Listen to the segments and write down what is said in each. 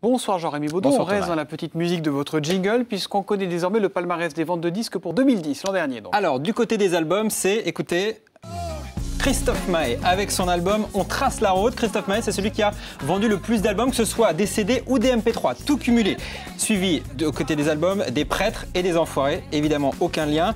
Bonsoir Jean-Rémy Baudon, on reste dans la petite musique de votre jingle puisqu'on connaît désormais le palmarès des ventes de disques pour 2010, l'an dernier donc. Alors du côté des albums, c'est, écoutez, Christophe Maé avec son album On trace la route. Christophe Maé, c'est celui qui a vendu le plus d'albums, que ce soit des CD ou des MP3, tout cumulé. Suivi aux côtés des albums des Prêtres et des Enfoirés, évidemment aucun lien.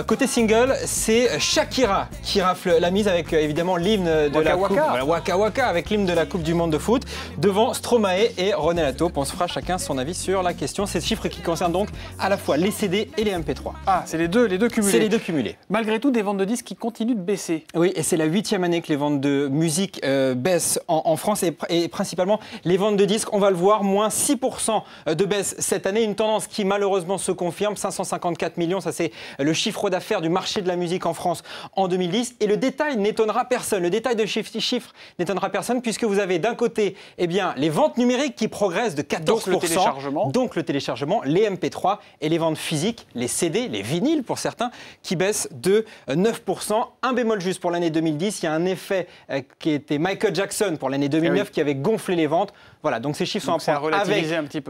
Côté single, c'est Shakira qui rafle la mise avec évidemment l'hymne de la Coupe, voilà, Waka Waka, avec l'hymne de la Coupe du Monde de foot, devant Stromae et René Latour. On se fera chacun son avis sur la question. Ces chiffres qui concernent donc à la fois les CD et les MP3. Ah, c'est les deux cumulés. C'est les deux cumulés. Malgré tout, des ventes de disques qui continuent de baisser. Oui, et c'est la 8e année que les ventes de musique baissent en France et principalement les ventes de disques. On va le voir, moins 6% de baisse cette année. Une tendance qui malheureusement se confirme. 554 millions, ça c'est le chiffre d'affaires du marché de la musique en France en 2010. Et le détail n'étonnera personne. Le détail de chiffres n'étonnera personne puisque vous avez d'un côté les ventes numériques qui progressent de 14%. Donc le téléchargement, les MP3 et les ventes physiques, les CD, les vinyles pour certains, qui baissent de 9%. Un bémol juste pour l'année 2010. Il y a un effet qui était Michael Jackson pour l'année 2009 qui avait gonflé les ventes. Voilà, donc ces chiffres sont à prendre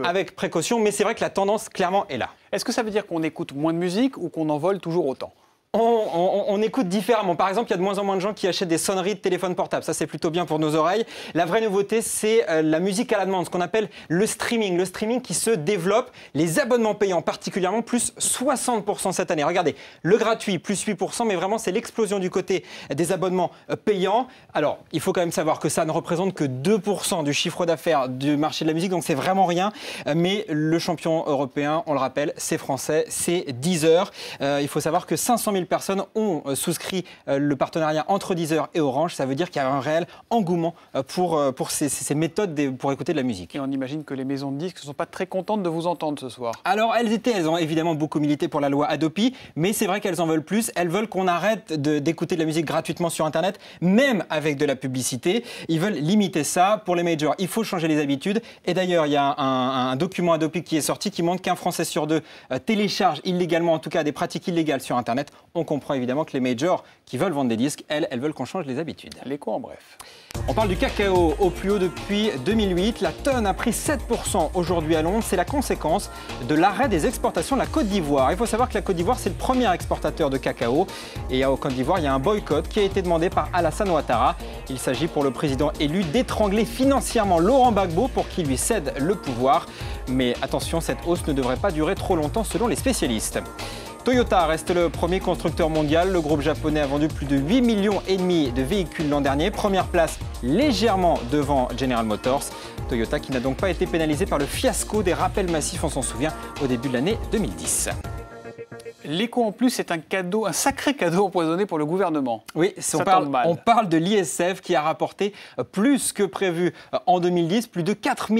avec précaution, mais c'est vrai que la tendance clairement est là. Est-ce que ça veut dire qu'on écoute moins de musique ou qu'on en vole toujours autant ? On écoute différemment. Par exemple, il y a de moins en moins de gens qui achètent des sonneries de téléphone portable. Ça, c'est plutôt bien pour nos oreilles. La vraie nouveauté, c'est la musique à la demande, ce qu'on appelle le streaming. Le streaming qui se développe. Les abonnements payants particulièrement, plus 60% cette année. Regardez, le gratuit, plus 8%, mais vraiment, c'est l'explosion du côté des abonnements payants. Alors, il faut quand même savoir que ça ne représente que 2% du chiffre d'affaires du marché de la musique, donc c'est vraiment rien. Mais le champion européen, on le rappelle, c'est français, c'est Deezer. Il faut savoir que 500 000 personnes ont souscrit le partenariat entre Deezer et Orange. Ça veut dire qu'il y a un réel engouement pour ces méthodes pour écouter de la musique. Et on imagine que les maisons de disques ne sont pas très contentes de vous entendre ce soir. Alors elles ont évidemment beaucoup milité pour la loi Hadopi, mais c'est vrai qu'elles en veulent plus. Elles veulent qu'on arrête d'écouter de la musique gratuitement sur Internet, même avec de la publicité. Ils veulent limiter ça. Pour les majors, il faut changer les habitudes. Et d'ailleurs, il y a un document Hadopi qui est sorti qui montre qu'un Français sur deux télécharge illégalement, en tout cas des pratiques illégales sur Internet. On comprend évidemment que les majors qui veulent vendre des disques, elles veulent qu'on change les habitudes. L'écho en bref. On parle du cacao au plus haut depuis 2008. La tonne a pris 7% aujourd'hui à Londres. C'est la conséquence de l'arrêt des exportations de la Côte d'Ivoire. Il faut savoir que la Côte d'Ivoire, c'est le premier exportateur de cacao. Et au Côte d'Ivoire, il y a un boycott qui a été demandé par Alassane Ouattara. Il s'agit pour le président élu d'étrangler financièrement Laurent Gbagbo pour qu'il lui cède le pouvoir. Mais attention, cette hausse ne devrait pas durer trop longtemps selon les spécialistes. Toyota reste le premier constructeur mondial. Le groupe japonais a vendu plus de 8,5 millions de véhicules l'an dernier. Première place légèrement devant General Motors. Toyota qui n'a donc pas été pénalisé par le fiasco des rappels massifs, on s'en souvient, au début de l'année 2010. L'écho en plus, c'est un cadeau, un sacré cadeau empoisonné pour le gouvernement. Oui, on parle de l'ISF qui a rapporté plus que prévu en 2010, plus de 4,4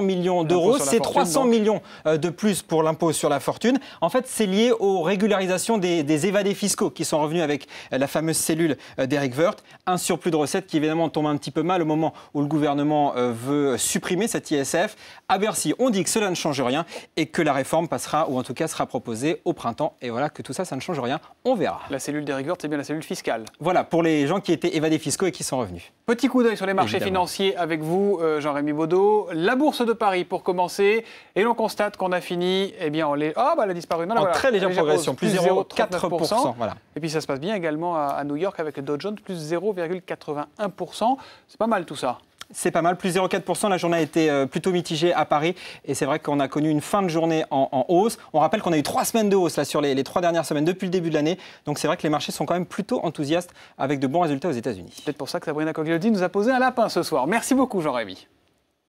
milliards d'euros. C'est 300 millions de plus pour l'impôt sur la fortune. En fait, c'est lié aux régularisations des évadés fiscaux qui sont revenus avec la fameuse cellule d'Eric Woerth. Un surplus de recettes qui évidemment tombe un petit peu mal au moment où le gouvernement veut supprimer cet ISF. À Bercy, on dit que cela ne change rien et que la réforme passera, ou en tout cas sera proposée au printemps. Et voilà que tout ça, ça ne change rien. On verra. La cellule d'Eric Woerth, c'est bien la cellule fiscale. Voilà, pour les gens qui étaient évadés fiscaux et qui sont revenus. Petit coup d'œil sur les marchés financiers avec vous, Jean-Rémy Baudon. La bourse de Paris pour commencer. Et l'on constate qu'on a fini, elle a disparu. Non, en très légère progression, plus 0,4%. Voilà. Et puis ça se passe bien également à New York avec le Dow Jones, plus 0,81%. C'est pas mal tout ça. C'est pas mal, plus 0,4%. La journée a été plutôt mitigée à Paris. Et c'est vrai qu'on a connu une fin de journée en hausse. On rappelle qu'on a eu 3 semaines de hausse là, sur les 3 dernières semaines depuis le début de l'année. Donc c'est vrai que les marchés sont quand même plutôt enthousiastes avec de bons résultats aux États-Unis. C'est peut-être pour ça que Sabrina Cogliodi nous a posé un lapin ce soir. Merci beaucoup, Jean-Rémy.